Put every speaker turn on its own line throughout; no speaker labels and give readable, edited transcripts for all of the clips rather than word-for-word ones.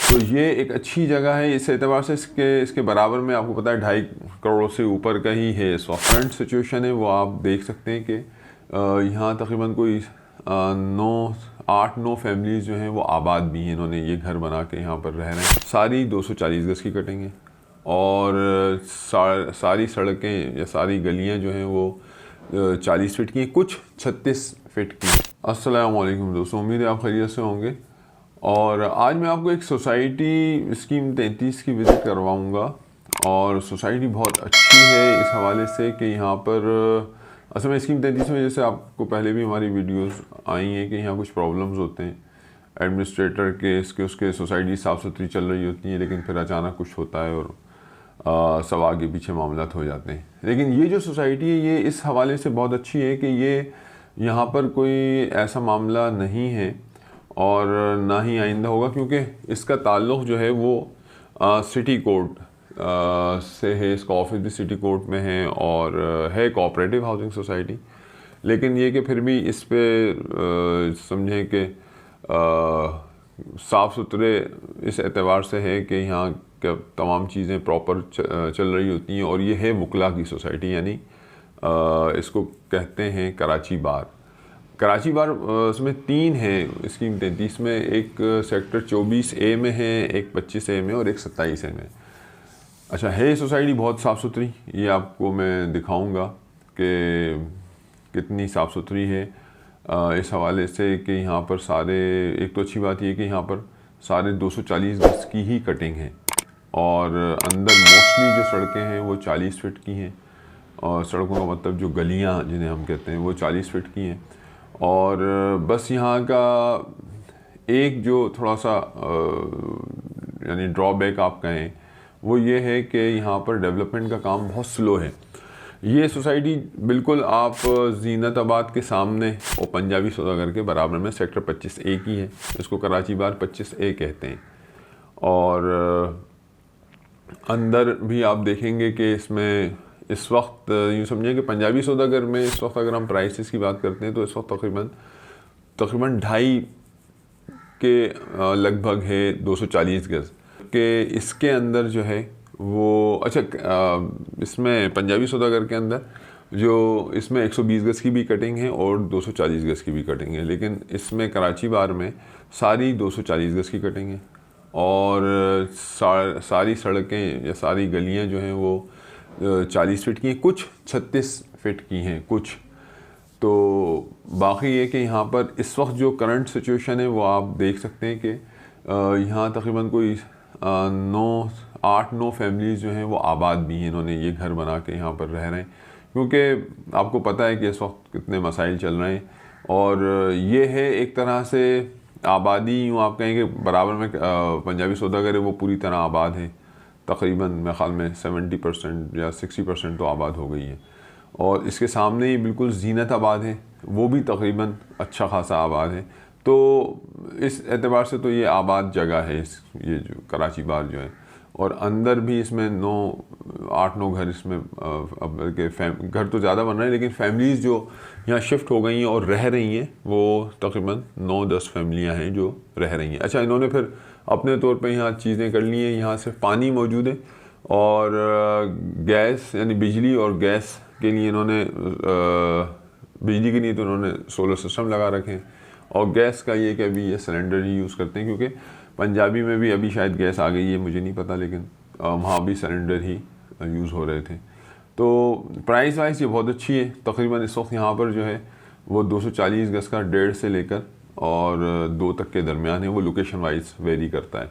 तो ये एक अच्छी जगह है इस एतबार से, इसके बराबर में आपको पता है 2.5 करोड़ से ऊपर का ही है। इस वक्त करंट सिचुएशन है वो आप देख सकते हैं कि यहाँ तकरीबन कोई 8-9 फैमिलीज़ जो हैं वो आबाद भी हैं, इन्होंने ये घर बना के यहाँ पर रह रहे हैं। सारी 240 गज़ की कटेंगे और सारी सड़कें या सारी गलियाँ जो हैं वो 40 फीट की हैं, कुछ 36 फीट की हैं। अस्सलाम वालेकुम दोस्तों, उम्मीद है आप खैरियत से होंगे। और आज मैं आपको एक सोसाइटी स्कीम 33 की विज़िट करवाऊँगा और सोसाइटी बहुत अच्छी है इस हवाले से कि यहाँ पर असल में स्कीम 33 में जैसे आपको पहले भी हमारी वीडियोस आई हैं कि यहाँ कुछ प्रॉब्लम्स होते हैं एडमिनिस्ट्रेटर के, उसके सोसाइटी साफ़ सुथरी चल रही होती है, लेकिन फिर अचानक कुछ होता है और सब आगे पीछे मामलात हो जाते हैं। लेकिन ये जो सोसाइटी है ये इस हवाले से बहुत अच्छी है कि ये यहाँ पर कोई ऐसा मामला नहीं है और ना ही आइंदा होगा, क्योंकि इसका ताल्लुक़ जो है वो सिटी कोर्ट से है। इसका ऑफिस भी सिटी कोर्ट में है और है कोऑपरेटिव हाउसिंग सोसाइटी। लेकिन ये कि फिर भी इस पे समझें कि साफ़ सुथरे इस एतबार से है कि यहाँ के तमाम चीज़ें प्रॉपर चल रही होती हैं। और ये है वकला की सोसाइटी, यानी इसको कहते हैं कराची बार। कराची बार उसमें 3 हैं स्कीम 33 में, एक सेक्टर 24A में है, एक 25A में और एक 27A में। अच्छा है सोसाइटी बहुत साफ़ सुथरी, ये आपको मैं दिखाऊंगा कि कितनी साफ़ सुथरी है इस हवाले से कि यहाँ पर सारे, एक तो अच्छी बात ये कि यहाँ पर सारे 240 गज़ की ही कटिंग है और अंदर मोस्टली जो सड़कें हैं वो 40 फीट की हैं और सड़कों का मतलब जो गलियाँ जिन्हें हम कहते हैं वो 40 फीट की हैं। और बस यहाँ का एक जो थोड़ा सा यानी ड्रॉबैक आप कहें वो ये है कि यहाँ पर डेवलपमेंट का काम बहुत स्लो है। ये सोसाइटी बिल्कुल आप जीनताबाद के सामने और पंजाबी सौदागर के बराबर में सेक्टर 25A की है। इसको कराची बार 25A कहते हैं। और अंदर भी आप देखेंगे कि इसमें इस वक्त यूँ समझें कि पंजाबी सौदागर में इस वक्त अगर हम प्राइसेस की बात करते हैं तो इस वक्त तकरीबन 2.5 के लगभग है 240 गज़ के। इसके अंदर जो है वो अच्छा इसमें पंजाबी सौदागर के अंदर जो इसमें 120 गज़ की भी कटिंग है और 240 गज़ की भी कटिंग है, लेकिन इसमें कराची बार में सारी 240 गज़ की कटिंग है और सारी सड़कें या सारी गलियां जो हैं वो 40 फीट की हैं, कुछ 36 फीट की हैं कुछ। तो बाकी ये कि यहाँ पर इस वक्त जो करंट सिचुएशन है वो आप देख सकते हैं कि यहाँ तकरीबन कोई 8-9 फैमिलीज़ जो हैं वो आबाद भी हैं, इन्होंने ये घर बना के यहाँ पर रह रहे हैं, क्योंकि आपको पता है कि इस वक्त कितने मसाइल चल रहे हैं। और ये है एक तरह से आबादी, यूँ आप कहेंगे बराबर में पंजाबी सौदागर है वो पूरी तरह आबाद है, तकरीबन मेरे ख़्याल में 70% या 60% तो आबाद हो गई है। और इसके सामने ही बिल्कुल जीनताबाद है, वो भी तकरीबन अच्छा खासा आबाद है। तो इस एतबार से तो ये आबाद जगह है ये जो कराची बार जो है। और अंदर भी इसमें 8-9 घर इसमें अब के घर तो ज़्यादा बन रहे हैं, लेकिन फैमिलीज़ जो यहाँ शिफ्ट हो गई हैं और रह रही हैं वो तकरीबन 9-10 फैमिलियाँ हैं जो रह रही हैं। अच्छा इन्होंने फिर अपने तौर पे यहाँ चीज़ें कर ली हैं, यहाँ से पानी मौजूद है और गैस यानी बिजली और गैस के लिए इन्होंने बिजली के लिए तो इन्होंने सोलर सिस्टम लगा रखे हैं और गैस का ये कि अभी ये सिलेंडर ही यूज़ करते हैं, क्योंकि पंजाबी में भी अभी शायद गैस आ गई है, मुझे नहीं पता, लेकिन वहाँ भी सिलेंडर ही यूज़ हो रहे थे। तो प्राइस वाइज ये बहुत अच्छी है। तकरीबन इस वक्त यहाँ पर जो है वो 240 गज़ का 1.5 से लेकर और 2 तक के दरमियान है, वो लोकेशन वाइज वेरी करता है।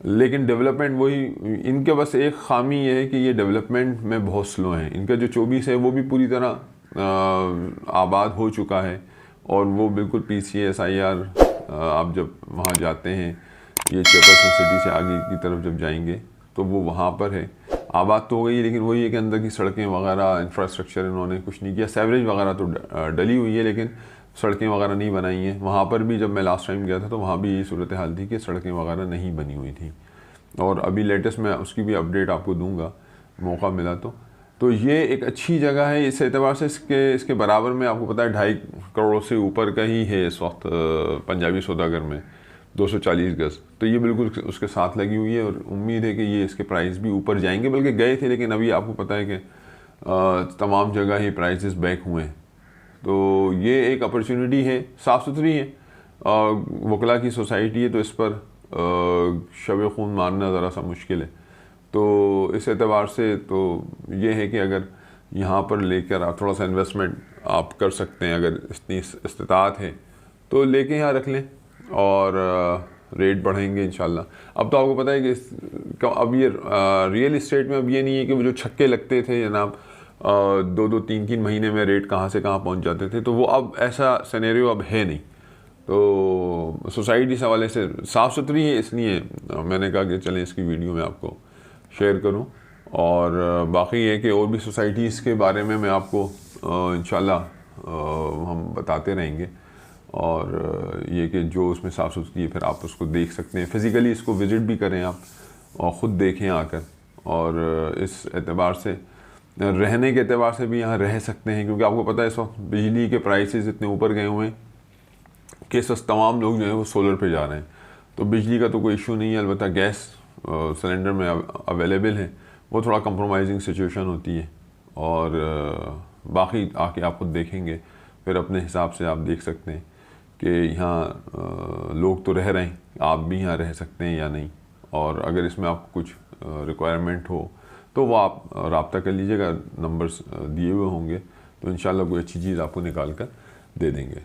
लेकिन डेवलपमेंट वही, इनके बस एक खामी ये है कि ये डेवलपमेंट में बहुत स्लो है। इनका जो 24 है वो भी पूरी तरह आबाद हो चुका है और वो बिल्कुल PCSIR आप जब वहाँ जाते हैं, ये चेयरपर्सन सिटी से आगे की तरफ जब जाएंगे तो वो वहाँ पर है। आबाद तो हो गई है, लेकिन वही है कि अंदर की सड़कें वगैरह इंफ्रास्ट्रक्चर इन्होंने कुछ नहीं किया। सेवरेज वगैरह तो डली हुई है, लेकिन सड़कें वगैरह नहीं बनाई हैं। वहाँ पर भी जब मैं लास्ट टाइम गया था तो वहाँ भी यही सूरत हाल थी कि सड़कें वगैरह नहीं बनी हुई थी। और अभी लेटेस्ट मैं उसकी भी अपडेट आपको दूँगा मौका मिला तो ये एक अच्छी जगह है इस एतबार से, इसके बराबर में आपको पता है 2.5 करोड़ से ऊपर का ही है इस वक्त पंजाबी सौदागर में। 240 गज़, तो ये बिल्कुल उसके साथ लगी हुई है और उम्मीद है कि ये इसके प्राइस भी ऊपर जाएंगे, बल्कि गए थे, लेकिन अभी आपको पता है कि तमाम जगह ही प्राइसेस बैक हुए हैं। तो ये एक अपॉर्चुनिटी है, साफ़ सुथरी है, वकला की सोसाइटी है, तो इस पर शब खून मारना ज़रा सा मुश्किल है। तो इस एतबार से तो ये है कि अगर यहाँ पर लेकर आप थोड़ा सा इन्वेस्टमेंट आप कर सकते हैं, अगर इतनी इस्तिताअत है तो लेके यहाँ रख लें और रेट बढ़ेंगे इंशाल्लाह। अब तो आपको पता है कि अब ये रियल इस्टेट में अब ये नहीं है कि वो जो छक्के लगते थे जनाब 2-2, 3-3 महीने में रेट कहाँ से कहाँ पहुँच जाते थे, तो वो अब ऐसा सिनेरियो अब है नहीं। तो सोसाइटी इस हवाले से साफ़ सुथरी है, इसलिए मैंने कहा कि चलें इसकी वीडियो में आपको शेयर करूं। और बाकी है कि और भी सोसाइटीज़ के बारे में मैं आपको इंशाल्लाह हम बताते रहेंगे, और ये कि जो उसमें साफ़ सुथरी है फिर आप उसको देख सकते हैं, फ़िज़िकली इसको विज़िट भी करें आप और ख़ुद देखें आकर। और इस एतबार से रहने के एतबार से भी यहाँ रह सकते हैं, क्योंकि आपको पता है इस वक्त बिजली के प्राइसेस इतने ऊपर गए हुए हैं कि तमाम लोग जो है वो सोलर पे जा रहे हैं। तो बिजली का तो कोई इशू नहीं है, अलबत्ता गैस सिलेंडर में अवेलेबल है, वो थोड़ा कंप्रोमाइजिंग सिचुएशन होती है। और बाकी आके आप खुद देखेंगे, फिर अपने हिसाब से आप देख सकते हैं कि यहाँ लोग तो रह रहे हैं, आप भी यहाँ रह सकते हैं या नहीं। और अगर इसमें आपको कुछ रिक्वायरमेंट हो तो वो आप रब्ता कर लीजिएगा, नंबर्स दिए हुए होंगे, तो इंशाल्लाह कोई अच्छी चीज़ आपको निकाल कर दे देंगे।